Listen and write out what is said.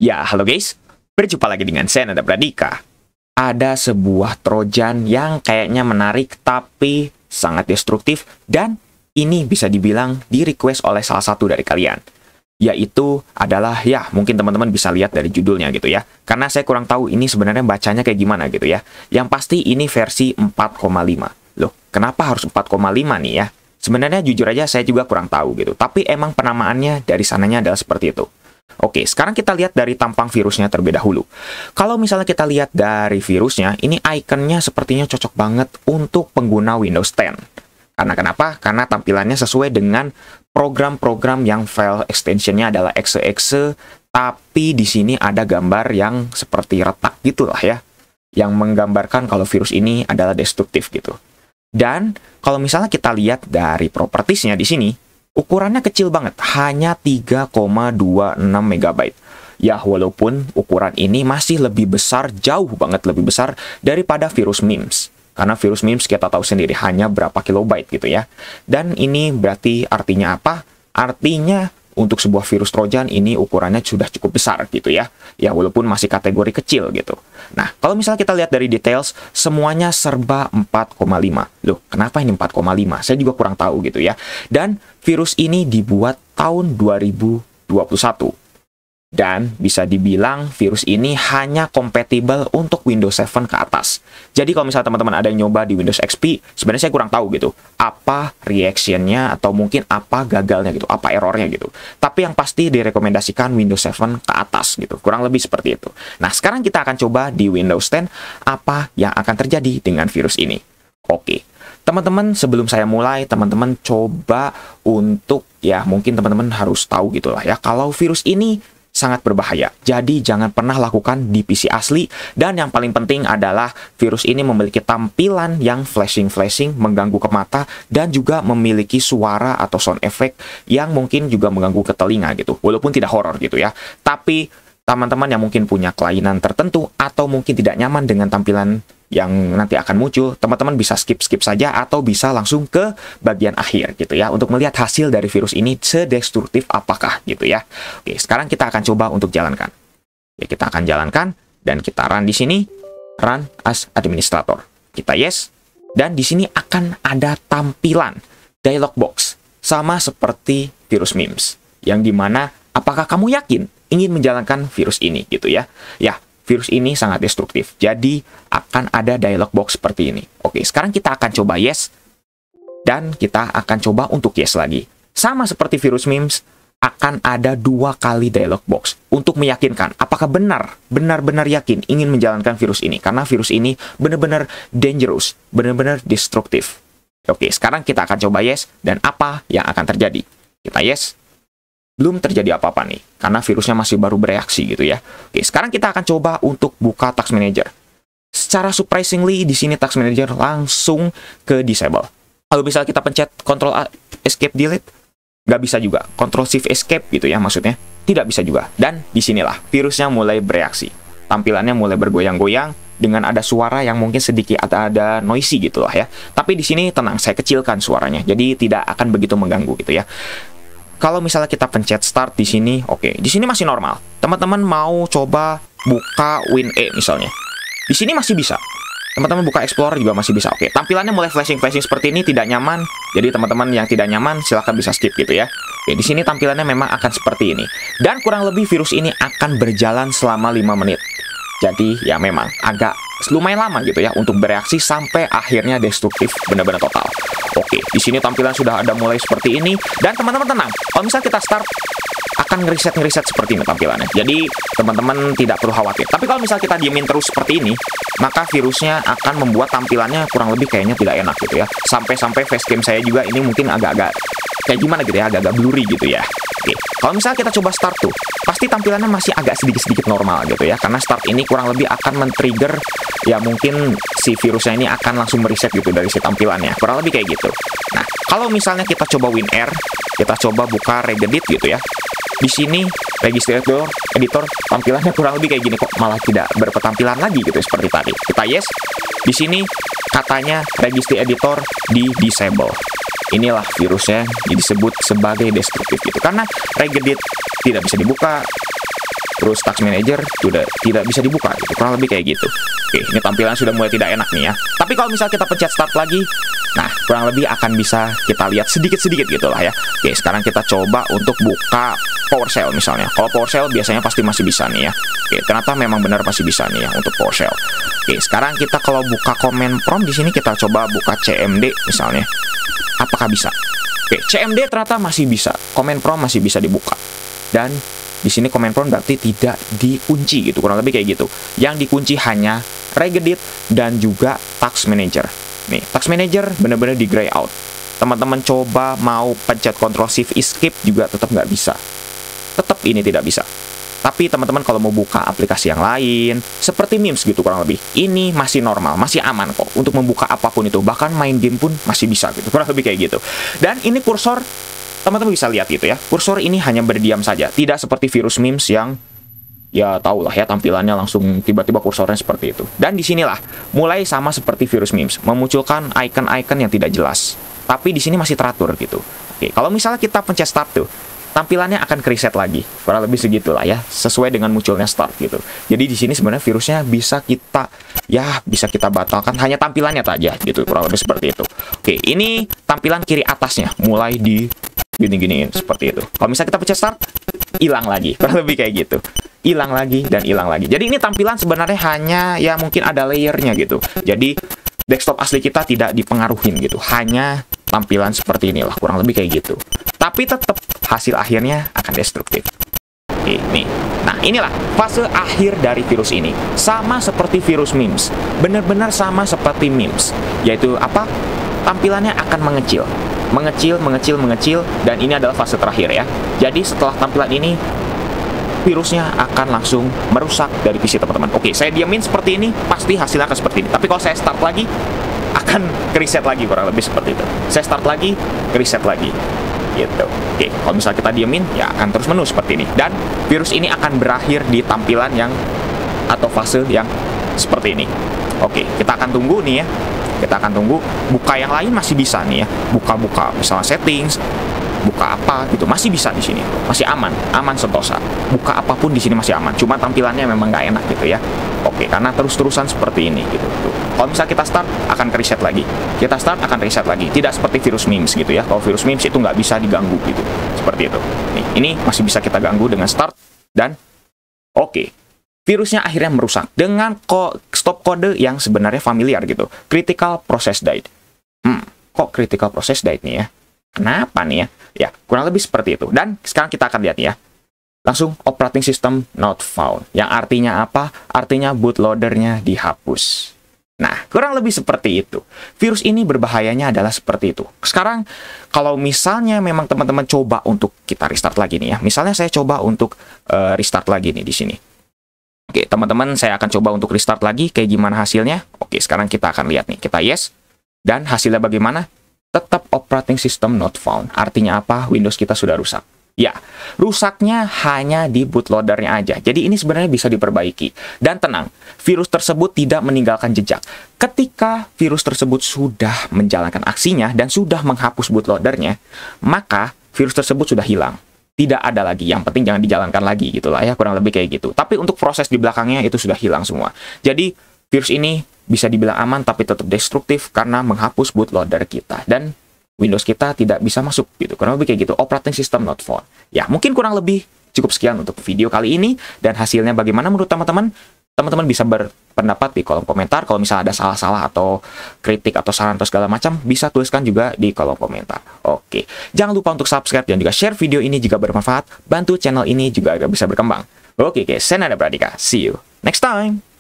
Ya, halo guys. Berjumpa lagi dengan saya, Nada Pradika. Ada sebuah trojan yang kayaknya menarik tapi sangat destruktif dan ini bisa dibilang di-request oleh salah satu dari kalian. Yaitu adalah, ya mungkin teman-teman bisa lihat dari judulnya gitu ya. Karena saya kurang tahu ini sebenarnya bacanya kayak gimana gitu ya. Yang pasti ini versi 4,5. Loh, kenapa harus 4,5 nih ya? Sebenarnya jujur aja saya juga kurang tahu gitu. Tapi emang penamaannya dari sananya adalah seperti itu. Oke, sekarang kita lihat dari tampang virusnya terlebih dahulu. Kalau misalnya kita lihat dari virusnya, ini ikonnya sepertinya cocok banget untuk pengguna Windows 10. Karena kenapa? Karena tampilannya sesuai dengan program-program yang file extensionnya adalah exe, tapi di sini ada gambar yang seperti retak gitulah ya, yang menggambarkan kalau virus ini adalah destruktif gitu. Dan kalau misalnya kita lihat dari propertiesnya di sini, ukurannya kecil banget, hanya 3,26 MB. Ya, walaupun ukuran ini masih lebih besar, jauh banget lebih besar daripada virus memes. Karena virus memes kita tahu sendiri hanya berapa kilobyte gitu ya. Dan ini berarti artinya apa? Artinya untuk sebuah virus trojan ini ukurannya sudah cukup besar gitu ya. Ya, walaupun masih kategori kecil gitu. Nah, kalau misalnya kita lihat dari details, semuanya serba 4,5. Loh, kenapa ini 4,5? Saya juga kurang tahu gitu ya. Dan virus ini dibuat tahun 2021. Dan bisa dibilang virus ini hanya kompatibel untuk Windows 7 ke atas. Jadi kalau misalnya teman-teman ada yang nyoba di Windows XP, sebenarnya saya kurang tahu gitu. Apa reaction-nya atau mungkin apa gagalnya gitu, apa errornya gitu. Tapi yang pasti direkomendasikan Windows 7 ke atas gitu. Kurang lebih seperti itu. Nah, sekarang kita akan coba di Windows 10 apa yang akan terjadi dengan virus ini. Oke. Teman-teman, sebelum saya mulai, teman-teman coba untuk, ya mungkin teman-teman harus tahu gitu lah ya, kalau virus ini sangat berbahaya. Jadi jangan pernah lakukan di PC asli. Dan yang paling penting adalah virus ini memiliki tampilan yang flashing-flashing, mengganggu ke mata, dan juga memiliki suara atau sound effect yang mungkin juga mengganggu ke telinga gitu. Walaupun tidak horor gitu ya. Tapi teman-teman yang mungkin punya kelainan tertentu atau mungkin tidak nyaman dengan tampilan yang nanti akan muncul, teman-teman bisa skip saja atau bisa langsung ke bagian akhir gitu ya untuk melihat hasil dari virus ini sedestruktif apakah gitu ya. Oke, sekarang kita akan coba untuk jalankan. Ya, kita akan jalankan dan kita run di sini, run as administrator. Kita yes, dan di sini akan ada tampilan dialog box sama seperti virus memes yang dimana apakah kamu yakin ingin menjalankan virus ini gitu ya. Ya, virus ini sangat destruktif. Jadi akan ada dialog box seperti ini. Oke, sekarang kita akan coba yes. Dan kita akan coba untuk yes lagi. Sama seperti virus memes, akan ada 2 kali dialog box. Untuk meyakinkan apakah benar-benar yakin ingin menjalankan virus ini. Karena virus ini benar-benar dangerous, benar-benar destruktif. Oke, sekarang kita akan coba yes. Dan apa yang akan terjadi? Kita yes. Belum terjadi apa-apa nih, karena virusnya masih baru bereaksi gitu ya. Oke, sekarang kita akan coba untuk buka Task Manager. Secara surprisingly, di sini Task Manager langsung ke disable. Kalau misalnya kita pencet Ctrl Escape Delete, nggak bisa juga. Ctrl Shift Escape gitu ya maksudnya, tidak bisa juga. Dan disinilah virusnya mulai bereaksi. Tampilannya mulai bergoyang-goyang dengan ada suara yang mungkin sedikit ada noisy gitu lah ya. Tapi di sini tenang, saya kecilkan suaranya, jadi tidak akan begitu mengganggu gitu ya. Kalau misalnya kita pencet start di sini, oke, di sini masih normal. Teman-teman mau coba buka WinE misalnya. Di sini masih bisa. Teman-teman buka Explorer juga masih bisa. Oke, tampilannya mulai flashing-flashing seperti ini, tidak nyaman. Jadi teman-teman yang tidak nyaman silahkan bisa skip gitu ya. Oke, di sini tampilannya memang akan seperti ini. Dan kurang lebih virus ini akan berjalan selama 5 menit. Jadi ya memang agak lumayan lama gitu ya untuk bereaksi sampai akhirnya destruktif benar-benar total. Oke, di sini tampilan sudah ada mulai seperti ini dan teman-teman tenang. Kalau misalnya kita start akan ngeriset seperti ini tampilannya. Jadi teman-teman tidak perlu khawatir. Tapi kalau misalnya kita diemin terus seperti ini, maka virusnya akan membuat tampilannya kurang lebih kayaknya tidak enak gitu ya. Sampai-sampai facecam saya juga ini mungkin agak-agak kayak gimana gitu ya, agak-agak blurry gitu ya. Oke, kalau misalnya kita coba start tuh, pasti tampilannya masih agak sedikit-sedikit normal gitu ya. Karena start ini kurang lebih akan men-trigger, ya mungkin si virusnya ini akan langsung mereset gitu dari si tampilannya. Kurang lebih kayak gitu. Nah, kalau misalnya kita coba WinR, kita coba buka Regedit gitu ya. Di sini, Registrator, Editor, tampilannya kurang lebih kayak gini kok. Malah tidak berpetampilan lagi gitu seperti tadi. Kita yes. Di sini, katanya Registry Editor di disable. Inilah virusnya disebut sebagai destruktif gitu. Karena Regedit tidak bisa dibuka, terus Task Manager sudah tidak bisa dibuka gitu. Kurang lebih kayak gitu. Oke, ini tampilan sudah mulai tidak enak nih ya. Tapi kalau misal kita pencet start lagi, nah kurang lebih akan bisa kita lihat sedikit-sedikit gitu lah ya. Oke, sekarang kita coba untuk buka PowerShell misalnya. Kalau PowerShell biasanya pasti masih bisa nih ya. Oke, ternyata memang benar masih bisa nih ya untuk PowerShell. Oke, sekarang kita kalau buka command prompt di sini kita coba buka CMD misalnya. Apakah bisa? Oke, CMD ternyata masih bisa. Command prompt masih bisa dibuka. Dan di sini command prompt berarti tidak dikunci gitu, kurang lebih kayak gitu. Yang dikunci hanya Regedit dan juga Task Manager. Nih, Task Manager benar-benar di gray out. Teman-teman coba mau pencet Ctrl Shift Escape juga tetap nggak bisa. Tetap ini tidak bisa. Tapi teman-teman kalau mau buka aplikasi yang lain, seperti Memes gitu kurang lebih, ini masih normal, masih aman kok untuk membuka apapun itu. Bahkan main game pun masih bisa gitu, kurang lebih kayak gitu. Dan ini kursor, teman-teman bisa lihat gitu ya, kursor ini hanya berdiam saja, tidak seperti virus Memes yang ya tahulah ya tampilannya langsung tiba-tiba kursornya seperti itu. Dan disinilah mulai sama seperti virus Memes, memunculkan icon-icon yang tidak jelas. Tapi di sini masih teratur gitu. Oke, kalau misalnya kita pencet start tuh, tampilannya akan reset lagi, kurang lebih segitulah ya, sesuai dengan munculnya start gitu. Jadi di sini sebenarnya virusnya bisa kita batalkan, hanya tampilannya saja gitu, kurang lebih seperti itu. Oke, ini tampilan kiri atasnya mulai di gini-giniin seperti itu. Kalau misalnya kita pencet start, hilang lagi, kurang lebih kayak gitu. Hilang lagi dan hilang lagi. Jadi ini tampilan sebenarnya hanya ya mungkin ada layernya gitu. Jadi desktop asli kita tidak dipengaruhin gitu, hanya tampilan seperti inilah, kurang lebih kayak gitu. Tapi tetap hasil akhirnya akan destruktif. Oke, nih. Nah, inilah fase akhir dari virus ini. Sama seperti virus Memes. Benar-benar sama seperti Memes. Yaitu apa? Tampilannya akan mengecil. Mengecil, dan ini adalah fase terakhir ya. Jadi setelah tampilan ini, virusnya akan langsung merusak dari PC teman-teman. Oke, saya diamin seperti ini, pasti hasilnya akan seperti ini. Tapi kalau saya start lagi, akan reset lagi, kurang lebih seperti itu. Saya start lagi, reset lagi. Gitu. Oke, kalau misalnya kita diamin, ya akan terus menu seperti ini. Dan virus ini akan berakhir di tampilan yang atau fase yang seperti ini. Oke, kita akan tunggu nih ya. Kita akan tunggu. Buka yang lain masih bisa nih ya. Buka-buka misalnya settings, buka apa gitu masih bisa di sini, masih aman sentosa. Buka apapun di sini masih aman. Cuma tampilannya memang nggak enak gitu ya. Oke, karena terus-terusan seperti ini gitu. Kalau misalnya kita start akan reset lagi, kita start akan reset lagi. Tidak seperti virus Memes gitu ya. Kalau virus Memes itu nggak bisa diganggu gitu, seperti itu. Nih, ini masih bisa kita ganggu dengan start dan oke. Virusnya akhirnya merusak dengan stop kode yang sebenarnya familiar gitu. Critical process died. Kok critical process died nih ya? Kenapa nih ya? Ya, kurang lebih seperti itu. Dan sekarang kita akan lihat ya. Langsung operating system not found. Yang artinya apa? Artinya bootloadernya dihapus. Nah, kurang lebih seperti itu. Virus ini berbahayanya adalah seperti itu. Sekarang, kalau misalnya memang teman-teman coba untuk kita restart lagi nih ya. Misalnya saya coba untuk restart lagi nih di sini. Oke, teman-teman, saya akan coba untuk restart lagi. Kayak gimana hasilnya? Oke, sekarang kita akan lihat nih. Kita yes. Dan hasilnya bagaimana? Tetap operating system not found. Artinya apa? Windows kita sudah rusak. Ya, rusaknya hanya di bootloadernya aja. Jadi ini sebenarnya bisa diperbaiki. Dan tenang, virus tersebut tidak meninggalkan jejak. Ketika virus tersebut sudah menjalankan aksinya dan sudah menghapus bootloadernya, maka virus tersebut sudah hilang. Tidak ada lagi. Yang penting jangan dijalankan lagi gitu lah ya, kurang lebih kayak gitu. Tapi untuk proses di belakangnya itu sudah hilang semua. Jadi virus ini bisa dibilang aman tapi tetap destruktif karena menghapus bootloader kita. Dan Windows kita tidak bisa masuk gitu. Kurang lebih kayak gitu. Operating system not found. Ya, mungkin kurang lebih cukup sekian untuk video kali ini. Dan hasilnya bagaimana menurut teman-teman? Teman-teman bisa berpendapat di kolom komentar. Kalau misalnya ada salah-salah atau kritik atau saran atau segala macam, bisa tuliskan juga di kolom komentar. Oke. Jangan lupa untuk subscribe dan juga share video ini jika bermanfaat. Bantu channel ini juga agar bisa berkembang. Oke, guys. Saya Nada Pradika. See you next time.